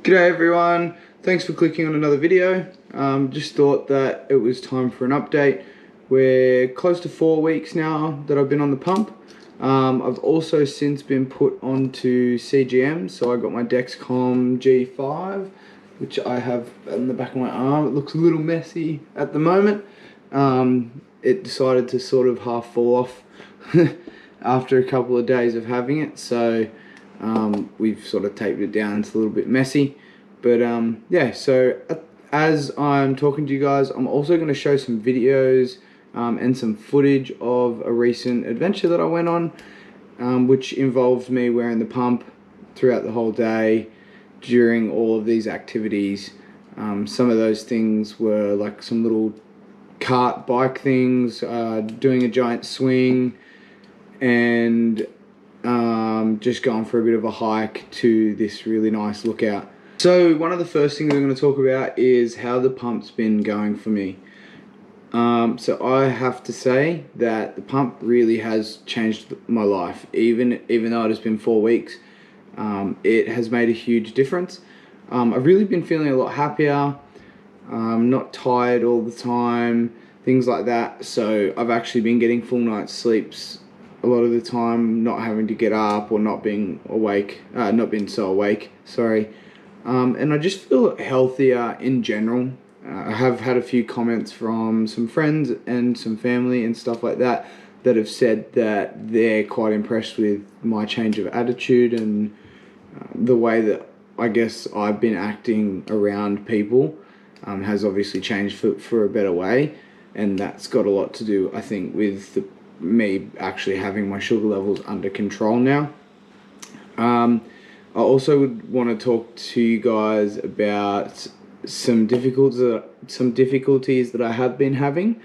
G'day everyone, thanks for clicking on another video. Just thought that it was time for an update. We're close to 4 weeks now that I've been on the pump. I've also since been put onto CGM, so I got my Dexcom G5, which I have on the back of my arm. It looks a little messy at the moment. It decided to sort of half fall off after a couple of days of having it, so we've sort of taped it down. It's a little bit messy, but yeah, so as I'm talking to you guys, I'm also going to show some videos and some footage of a recent adventure that I went on, which involved me wearing the pump throughout the whole day during all of these activities. Some of those things were like some little cart bike things, doing a giant swing, and just going for a bit of a hike to this really nice lookout. So one of the first things I'm going to talk about is how the pump's been going for me. So I have to say that the pump really has changed my life. Even though it has been 4 weeks, it has made a huge difference. I've really been feeling a lot happier, not tired all the time, things like that. So I've actually been getting full night's sleeps a lot of the time, not having to get up or not being awake, not being so awake, sorry. And I just feel healthier in general. I have had a few comments from some friends and some family and stuff like that that have said that they're quite impressed with my change of attitude and the way that I guess I've been acting around people has obviously changed for a better way, and that's got a lot to do, I think, with me actually having my sugar levels under control now. I also would want to talk to you guys about some difficulties that I have been having.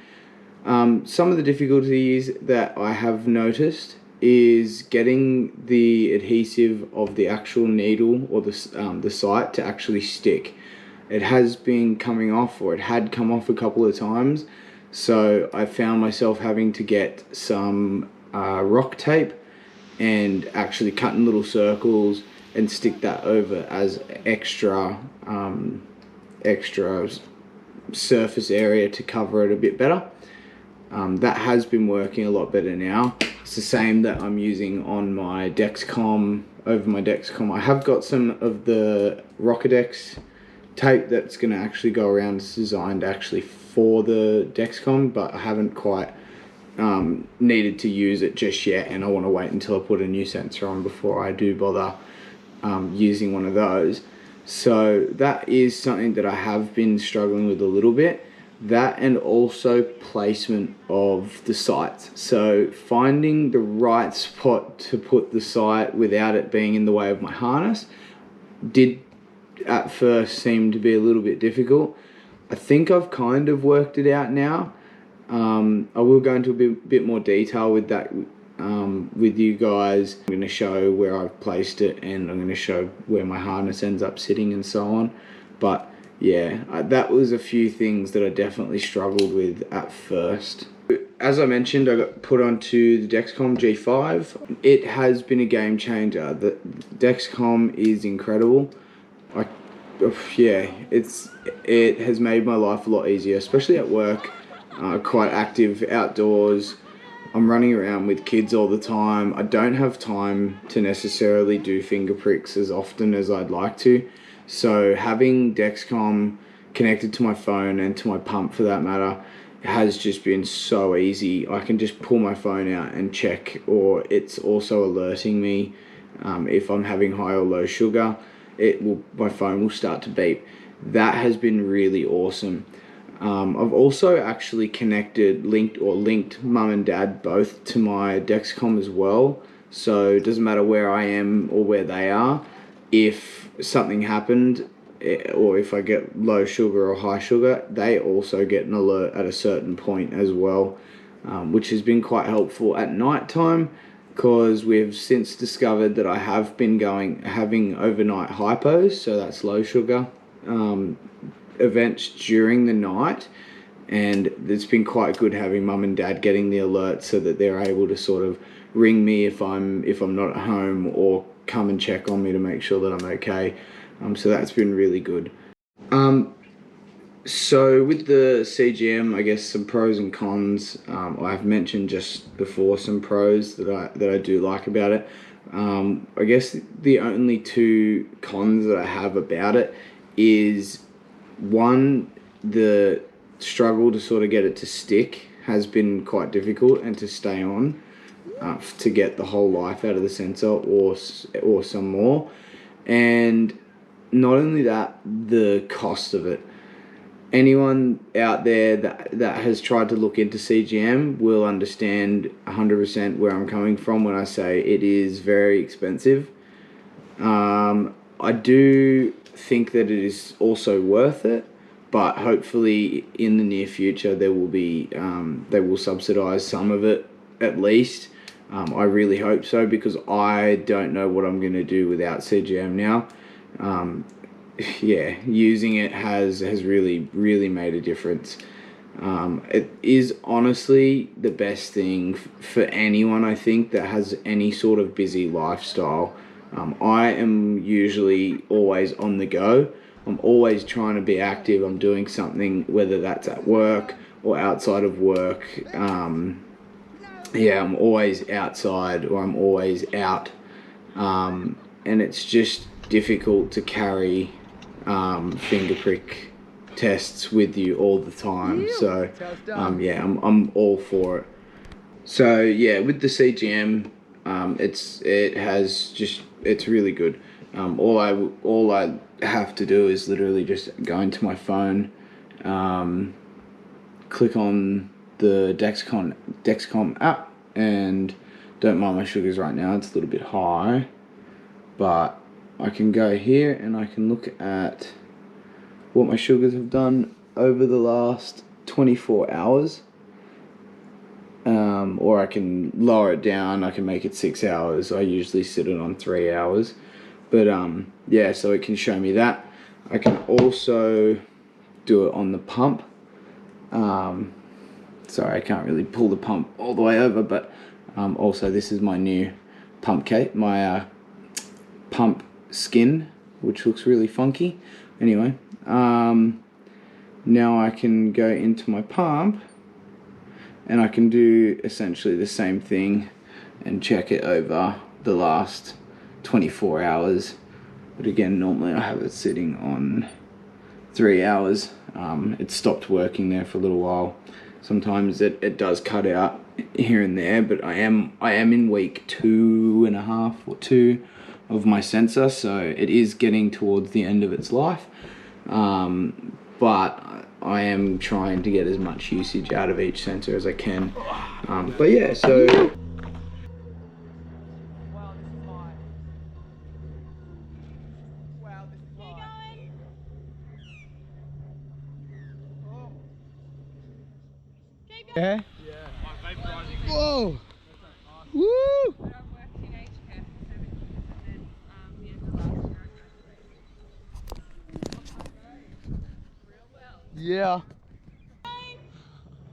Some of the difficulties that I have noticed is getting the adhesive of the actual needle or the site to actually stick. It has been coming off, or it had come off a couple of times, so I found myself having to get some rock tape and actually cut in little circles and stick that over as extra surface area to cover it a bit better. That has been working a lot better now. It's the same that I'm using on my Dexcom, over my Dexcom. I have got some of the Rockadex tape that's going to actually go around. It's designed actually for the Dexcom, but I haven't quite needed to use it just yet, and I want to wait until I put a new sensor on before I do bother using one of those. So that is something that I have been struggling with a little bit. That, and also placement of the sights. So finding the right spot to put the sight without it being in the way of my harness did at first seem to be a little bit difficult. I think I've kind of worked it out now. I will go into a bit more detail with that with you guys. I'm going to show where I've placed it, and I'm going to show where my harness ends up sitting and so on. But yeah, that was a few things that I definitely struggled with at first. As I mentioned, I got put onto the Dexcom G5. It has been a game changer. The Dexcom is incredible. Yeah, it has made my life a lot easier, especially at work. Quite active outdoors. I'm running around with kids all the time. I don't have time to necessarily do finger pricks as often as I'd like to. So having Dexcom connected to my phone, and to my pump for that matter, has just been so easy. I can just pull my phone out and check, or it's also alerting me if I'm having high or low sugar. My phone will start to beep. That has been really awesome. I've also actually linked mum and dad both to my Dexcom as well. So it doesn't matter where I am or where they are. If something happened, or if I get low sugar or high sugar, they also get an alert at a certain point as well, which has been quite helpful at night time, because we've since discovered that I have been having overnight hypos, so that's low sugar events during the night, and it's been quite good having mum and dad getting the alert so that they're able to sort of ring me if I'm not at home, or come and check on me to make sure that I'm okay. So that's been really good. So with the CGM, I guess some pros and cons. I've mentioned just before some pros that I do like about it. I guess the only two cons that I have about it is, one, the struggle to sort of get it to stick has been quite difficult, and to stay on, to get the whole life out of the sensor or some more. And not only that, the cost of it. Anyone out there that has tried to look into CGM will understand 100% where I'm coming from when I say it is very expensive. I do think that it is also worth it, but hopefully in the near future they will subsidize some of it at least. I really hope so, because I don't know what I'm going to do without CGM now. Yeah, using it has really made a difference. It is honestly the best thing for anyone, I think, that has any sort of busy lifestyle. I am usually always on the go. I'm always trying to be active. I'm doing something, whether that's at work or outside of work. Yeah, I'm always outside, or I'm always out. And it's just difficult to carry finger prick tests with you all the time. So yeah, I'm all for it. So yeah, with the CGM, it's really good. All I have to do is literally just go into my phone, click on the Dexcom app, and don't mind my sugars right now, it's a little bit high, but I can go here and I can look at what my sugars have done over the last 24 hours. Or I can lower it down, I can make it 6 hours. I usually set it on 3 hours. But yeah, so it can show me that. I can also do it on the pump. Sorry, I can't really pull the pump all the way over, but also this is my new pump case, my pump skin, which looks really funky. Anyway, now I can go into my pump and I can do essentially the same thing and check it over the last 24 hours. But again, normally I have it sitting on 3 hours. It stopped working there for a little while. Sometimes it does cut out here and there, but I am in week 2.5 or 2 of my sensor, so it is getting towards the end of its life. But I am trying to get as much usage out of each sensor as I can. But yeah, so yeah. Whoa! Woo! Yeah.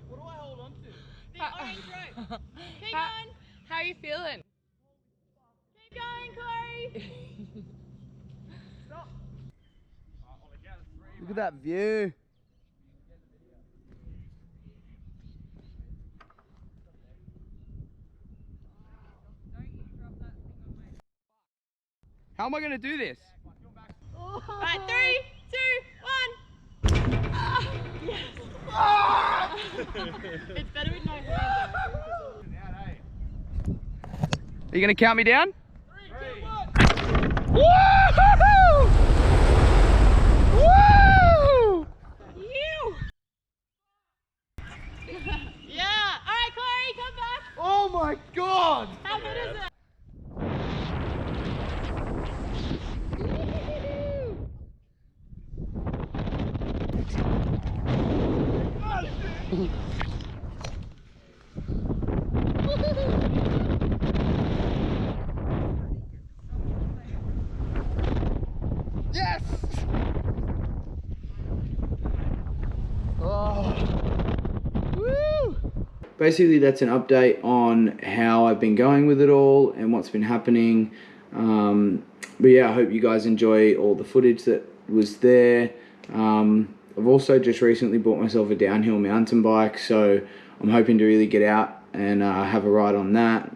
What do I hold on to? The orange rope. Keep going. How are you feeling? Keep going, Corey. Stop. Look at that view. How am I going to do this? Alright, 3, 2, 1. Yes. It's better with no hands. Are you going to count me down? 3, 2, 1. Woo! Woo! Yeah. Alright, Corey, come back. Oh my God! How good is it? Yes! Oh. Woo! Basically, that's an update on how I've been going with it all and what's been happening. But yeah, I hope you guys enjoy all the footage that was there. I've also just recently bought myself a downhill mountain bike, so I'm hoping to really get out and have a ride on that.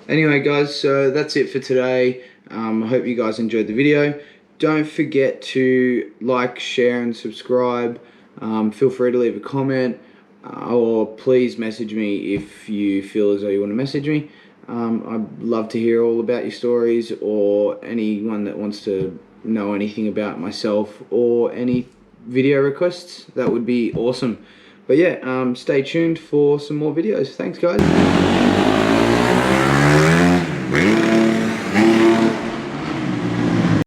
Anyway guys, so that's it for today. I hope you guys enjoyed the video. Don't forget to like, share and subscribe. Feel free to leave a comment, or please message me if you feel as though you want to message me. I'd love to hear all about your stories, or anyone that wants to know anything about myself or any video requests. That would be awesome. But yeah, stay tuned for some more videos. Thanks guys.